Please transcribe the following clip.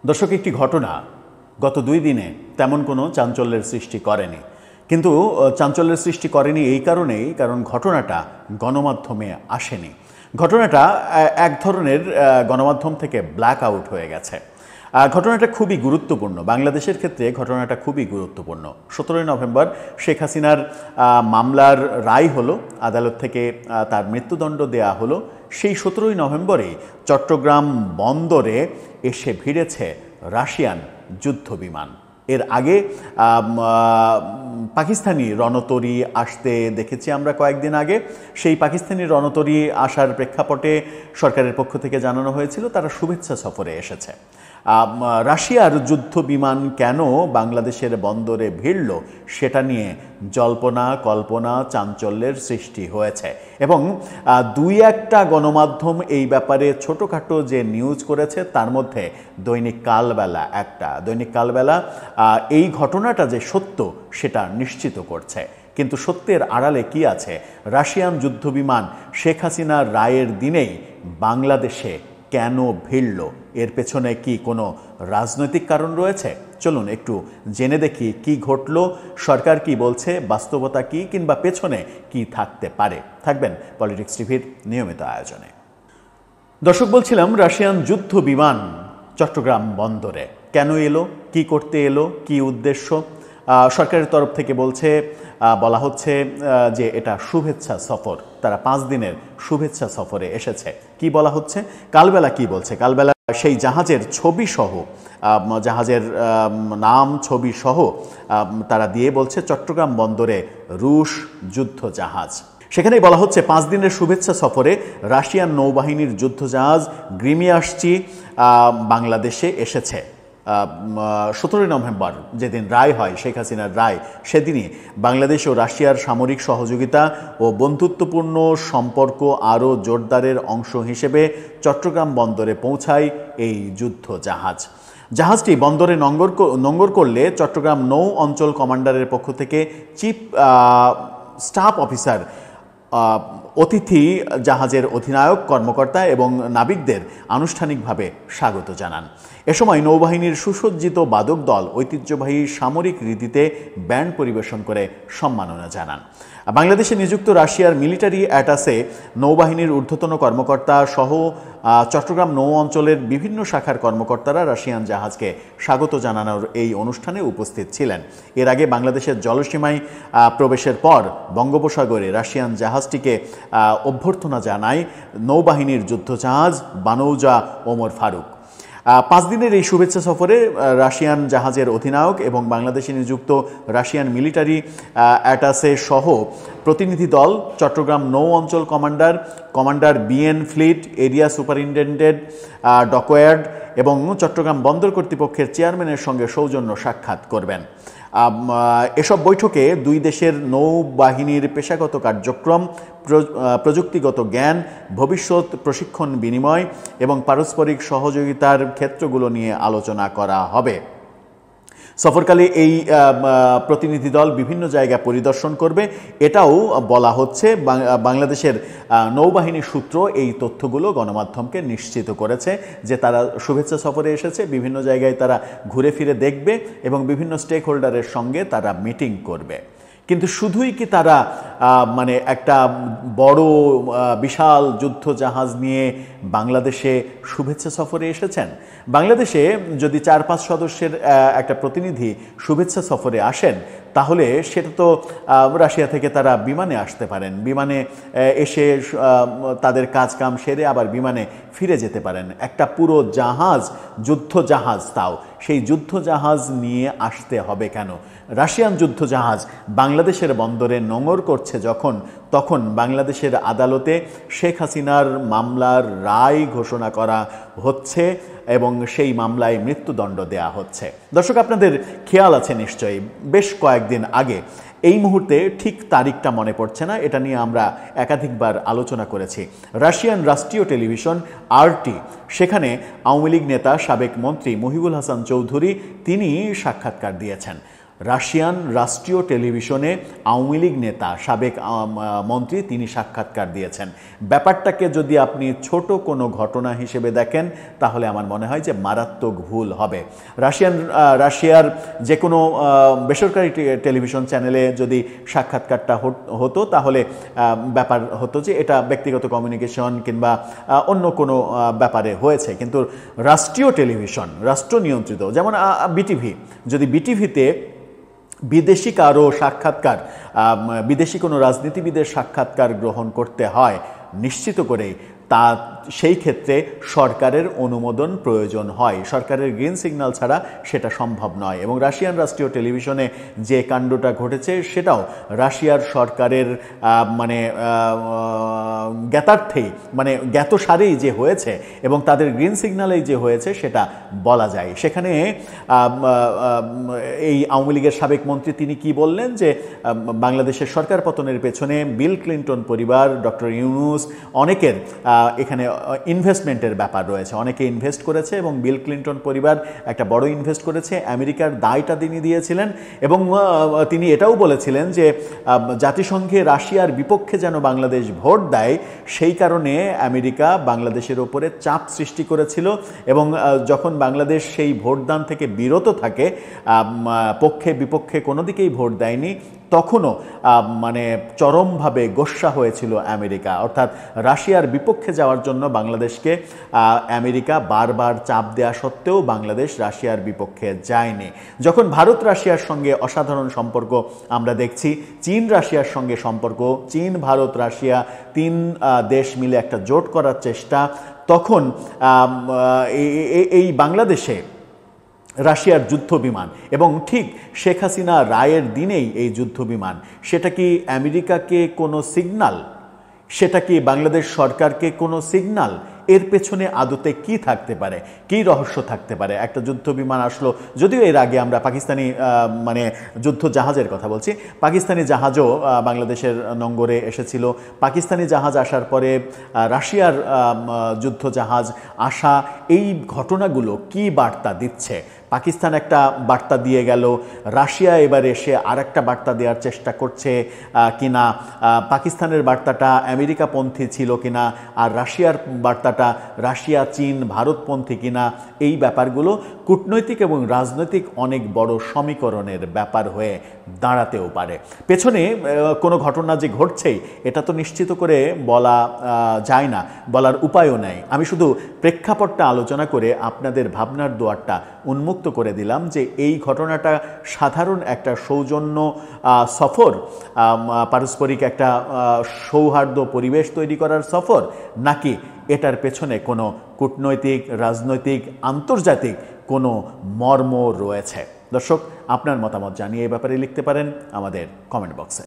দর্শক, একটি ঘটনা গত 2 দিনে তেমন কোনো চাঞ্চল্যের সৃষ্টি করেনি। কিন্তু চাঞ্চল্যের সৃষ্টি করেনি এই কারণেই, কারণ ঘটনাটা গণমাধ্যমে আসেনি। ঘটনাটা এক ধরনের গণমাধ্যম থেকে ব্ল্যাক আউট হয়ে গেছে। ঘটনাটা খুবই গুরুত্বপূর্ণ, বাংলাদেশের ক্ষেত্রে ঘটনাটা খুবই গুরুত্বপূর্ণ। 17 নভেম্বর শেখ হাসিনার মামলার রায় হলো, আদালত থেকে তার মৃত্যুদণ্ড দেয়া হলো। সেই 17 নভেম্বরে চট্টগ্রাম বন্দরে এসে ভিড়েছে রাশিয়ান যুদ্ধ বিমান। এর আগে পাকিস্তানি রণতরী আসতে দেখেছি আমরা কয়েকদিন আগে। সেই পাকিস্তানি রণতরী আসার প্রেক্ষাপটে সরকারের পক্ষ থেকে জানানো হয়েছিল তারা শুভেচ্ছা সফরে এসেছে। রাশিয়ার যুদ্ধ বিমান কেন বাংলাদেশের বন্দরে ভিড়ল সেটা নিয়ে জল্পনা কল্পনা চাঞ্চল্যের সৃষ্টি হয়েছে এবং 2-1টা গণমাধ্যম এই ব্যাপারে ছোটোখাটো যে নিউজ করেছে তার মধ্যে দৈনিক কালবেলা একটা। দৈনিক কালবেলা এই ঘটনাটা যে সত্য সেটা নিশ্চিত করছে, কিন্তু সত্যের আড়ালে কি আছে? রাশিয়ান যুদ্ধ বিমান শেখ হাসিনার রায়ের দিনেই বাংলাদেশে কেন ভিড়ল? এর পেছনে কি কোনো রাজনৈতিক কারণ রয়েছে? চলুন একটু জেনে দেখি কি ঘটল, সরকার কি বলছে, বাস্তবতা কি, কিংবা পেছনে কি থাকতে পারে। থাকবেন পলিটিক্স টিভির নিয়মিত আয়োজনে। দর্শক, বলছিলাম রাশিয়ান যুদ্ধ বিমান চট্টগ্রাম বন্দরে কেন এলো, কি করতে এলো, কি উদ্দেশ্য? সরকারের তরফ থেকে বলা হচ্ছে যে এটা শুভেচ্ছা সফর। তারা 5 দিনের শুভেচ্ছা সফরে এসেছে। কি বলা হচ্ছে? কালবেলা কি বলছে? কালবেলা সেই জাহাজের ছবি সহ, জাহাজের নাম ছবি সহ তারা দিয়ে বলছে চট্টগ্রাম বন্দরে রুশ যুদ্ধ জাহাজ। সেখানেই বলা হচ্ছে 5 দিনের শুভেচ্ছা সফরে রাশিয়ান নৌবাহিনীর যুদ্ধজাহাজ গ্রিমিয়াসচি বাংলাদেশে এসেছে। 17 নভেম্বর যেদিন রায় হয়, শেখ হাসিনার রায়, সেদিনই বাংলাদেশ ও রাশিয়ার সামরিক সহযোগিতা ও বন্ধুত্বপূর্ণ সম্পর্ক আরও জোরদারের অংশ হিসেবে চট্টগ্রাম বন্দরে পৌঁছায় এই যুদ্ধ জাহাজ। জাহাজটি বন্দরে নোঙ্গর করলে চট্টগ্রাম নৌ অঞ্চল কমান্ডারের পক্ষ থেকে চিফ স্টাফ অফিসার, অতিথি জাহাজের অধিনায়ক, কর্মকর্তা এবং নাবিকদের আনুষ্ঠানিকভাবে স্বাগত জানান। এ সময় নৌবাহিনীর সুসজ্জিত বাদক দল ঐতিহ্যবাহী সামরিক রীতিতে ব্যান্ড পরিবেশন করে সম্মাননা জানান। বাংলাদেশে নিযুক্ত রাশিয়ার মিলিটারি অ্যাটাসে নৌবাহিনীর ঊর্ধ্বতন কর্মকর্তা সহ চট্টগ্রাম নৌ অঞ্চলের বিভিন্ন শাখার কর্মকর্তারা রাশিয়ান জাহাজকে স্বাগত জানানোর এই অনুষ্ঠানে উপস্থিত ছিলেন। এর আগে বাংলাদেশের জলসীমায় প্রবেশের পর বঙ্গোপসাগরে রাশিয়ান জাহাজটিকে অভ্যর্থনা জানায় নৌবাহিনীর যুদ্ধজাহাজ বানৌজা ওমর ফারুক। 5 দিনের এই শুভেচ্ছা সফরে রাশিয়ান জাহাজের অধিনায়ক এবং বাংলাদেশে নিযুক্ত রাশিয়ান মিলিটারি অ্যাটাসে সহ প্রতিনিধি দল, চট্টগ্রাম নৌ অঞ্চল commander BN fleet, area superintendent dockyard এবং চট্টগ্রাম বন্দর কর্তৃপক্ষের চেয়ারম্যানের সঙ্গে সৌজন্য সাক্ষাৎ করবেন। এসব বৈঠকে 2 দেশের নৌবাহিনীর পেশাগত কার্যক্রম, প্রযুক্তিগত জ্ঞান, ভবিষ্যৎ প্রশিক্ষণ বিনিময় এবং পারস্পরিক সহযোগিতার ক্ষেত্রগুলো নিয়ে আলোচনা করা হবে। সফরকালে এই প্রতিনিধি দল বিভিন্ন জায়গা পরিদর্শন করবে, এটাও বলা হচ্ছে। বাংলাদেশের নৌবাহিনীর সূত্র এই তথ্যগুলো গণমাধ্যমকে নিশ্চিত করেছে যে তারা শুভেচ্ছা সফরে এসেছে, বিভিন্ন জায়গায় তারা ঘুরে ফিরে দেখবে এবং বিভিন্ন স্টেক হোল্ডারের সঙ্গে তারা মিটিং করবে। কিন্তু শুধুই কি তারা একটা বড় বিশাল যুদ্ধ জাহাজ নিয়ে বাংলাদেশে শুভেচ্ছা সফরে এসেছেন? বাংলাদেশে যদি 4-5 সদস্যের একটা প্রতিনিধি শুভেচ্ছা সফরে আসেন, তাহলে সেটা তো রাশিয়া থেকে তারা বিমানে আসতে পারেন, বিমানে এসে তাদের কাজকাম সেরে আবার বিমানে ফিরে যেতে পারেন। একটা পুরো জাহাজ, যুদ্ধ জাহাজ, তাও সেই যুদ্ধ জাহাজ নিয়ে আসতে হবে কেন? রাশিয়ান যুদ্ধ জাহাজ বাংলাদেশের বন্দরে নোঙর করছে যখন, তখন বাংলাদেশের আদালতে শেখ হাসিনার মামলার রায় ঘোষণা করা হচ্ছে এবং সেই মামলায় মৃত্যুদণ্ড দেয়া হচ্ছে। দর্শক, আপনাদের খেয়াল আছে নিশ্চয়ই, বেশ কয়েকদিন আগে, এই মুহূর্তে ঠিক তারিখটা মনে পড়ছে না, এটা নিয়ে আমরা একাধিকবার আলোচনা করেছি, রাশিয়ান রাষ্ট্রীয় টেলিভিশন RT, সেখানে আওয়ামী লীগ নেতা সাবেক মন্ত্রী মহিবুল হাসান চৌধুরী তিনি সাক্ষাৎকার দিয়েছেন। রাশিয়ান রাষ্ট্রীয় টেলিভিশনে আওয়ামী লীগ নেতা সাবেক মন্ত্রী তিনি সাক্ষাৎকার দিয়েছেন। ব্যাপারটাকে যদি আপনি ছোট কোনো ঘটনা হিসেবে দেখেন তাহলে আমার মনে হয় যে মারাত্মক ভুল হবে। রাশিয়ার যে কোনো বেসরকারি টেলিভিশন চ্যানেলে যদি সাক্ষাৎকারটা হতো তাহলে ব্যাপার হতো যে এটা ব্যক্তিগত কমিউনিকেশন কিংবা অন্য কোনো ব্যাপারে হয়েছে, কিন্তু রাষ্ট্রীয় টেলিভিশন, রাষ্ট্র নিয়ন্ত্রিত, যেমন বিটিভি, যদি বিটিভিতে বিদেশি কারো সাক্ষাৎকার, বিদেশি কোনো রাজনীতিবিদের সাক্ষাৎকার গ্রহণ করতে হয়, নিশ্চিত করেই তা সেই ক্ষেত্রে সরকারের অনুমোদন প্রয়োজন হয়। সরকারের গ্রিন সিগন্যাল ছাড়া সেটা সম্ভব নয়। এবং রাশিয়ান রাষ্ট্রীয় টেলিভিশনে যে কাণ্ডটা ঘটেছে সেটাও রাশিয়ার সরকারের মানে জ্ঞাতার্থেই, মানে জ্ঞাতসারেই যে হয়েছে এবং তাদের গ্রিন সিগন্যালেই যে হয়েছে সেটা বলা যায়। সেখানে এই আওয়ামী লীগের সাবেক মন্ত্রী তিনি কি বললেন যে বাংলাদেশের সরকার পতনের পেছনে বিল ক্লিন্টন পরিবার, ডক্টর ইউনূস, অনেকের এখানে ইনভেস্টমেন্টের ব্যাপার রয়েছে, অনেকে ইনভেস্ট করেছে এবং বিল ক্লিন্টন পরিবার একটা বড় ইনভেস্ট করেছে, আমেরিকার দায়টা তিনি দিয়েছিলেন। এবং তিনি এটাও বলেছিলেন যে জাতিসংঘে রাশিয়ার বিপক্ষে যেন বাংলাদেশ ভোট দেয় সেই কারণে আমেরিকা বাংলাদেশের ওপরে চাপ সৃষ্টি করেছিল এবং যখন বাংলাদেশ সেই ভোটদান থেকে বিরত থাকে, পক্ষে বিপক্ষে কোনো দিকেই ভোট দেয়নি, তখনও মানে চরমভাবে গোস্বা হয়েছিল আমেরিকা। অর্থাৎ রাশিয়ার বিপক্ষে যাওয়ার জন্য বাংলাদেশকে আমেরিকা বারবার চাপ দেওয়া সত্ত্বেও বাংলাদেশ রাশিয়ার বিপক্ষে যায়নি। যখন ভারত রাশিয়ার সঙ্গে অসাধারণ সম্পর্ক আমরা দেখছি, চীন রাশিয়ার সঙ্গে সম্পর্ক, চীন ভারত রাশিয়া তিন দেশ মিলে একটা জোট করার চেষ্টা, তখন এই বাংলাদেশে রাশিয়ার যুদ্ধ বিমান, এবং ঠিক শেখ হাসিনা রায়ের দিনেই এই যুদ্ধ বিমান, সেটা কি আমেরিকাকে কোনো সিগন্যাল? সেটা কি বাংলাদেশ সরকারকে কোনো সিগন্যাল? এর পেছনে আদতে কি থাকতে পারে, কি রহস্য থাকতে পারে? একটা যুদ্ধ বিমান আসলো, যদিও এর আগে আমরা পাকিস্তানি মানে যুদ্ধ জাহাজের কথা বলছি, পাকিস্তানি জাহাজও বাংলাদেশের নঙ্গরে এসেছিল। পাকিস্তানি জাহাজ আসার পরে রাশিয়ার যুদ্ধ জাহাজ আসা, এই ঘটনাগুলো কি বার্তা দিচ্ছে? পাকিস্তান একটা বার্তা দিয়ে গেল, রাশিয়া এবার এসে আর একটা বার্তা দেওয়ার চেষ্টা করছে কিনা, পাকিস্তানের বার্তাটা আমেরিকাপন্থী ছিল কিনা, আর রাশিয়ার বার্তাটা রাশিয়া চীন ভারতপন্থী কিনা, এই ব্যাপারগুলো কূটনৈতিক এবং রাজনৈতিক অনেক বড় সমীকরণের ব্যাপার হয়ে দাঁড়াতেও পারে। পেছনে কোনো ঘটনা যে ঘটছেই এটা তো নিশ্চিত করে বলা যায় না, বলার উপায়ও নেই। আমি শুধু প্রেক্ষাপটটা আলোচনা করে আপনাদের ভাবনার দুয়ারটা উন্মুক্ত করে দিলাম যে এই ঘটনাটা সাধারণ একটা সৌজন্য সফর, পারস্পরিক একটা সৌহার্দ্য পরিবেশ তৈরি করার সফর, নাকি এটার পেছনে কোনো কূটনৈতিক, রাজনৈতিক, আন্তর্জাতিক কোনো মর্ম রয়েছে? দর্শক, আপনার মতামত জানিয়ে এই ব্যাপারে লিখতে পারেন আমাদের কমেন্ট বক্সে।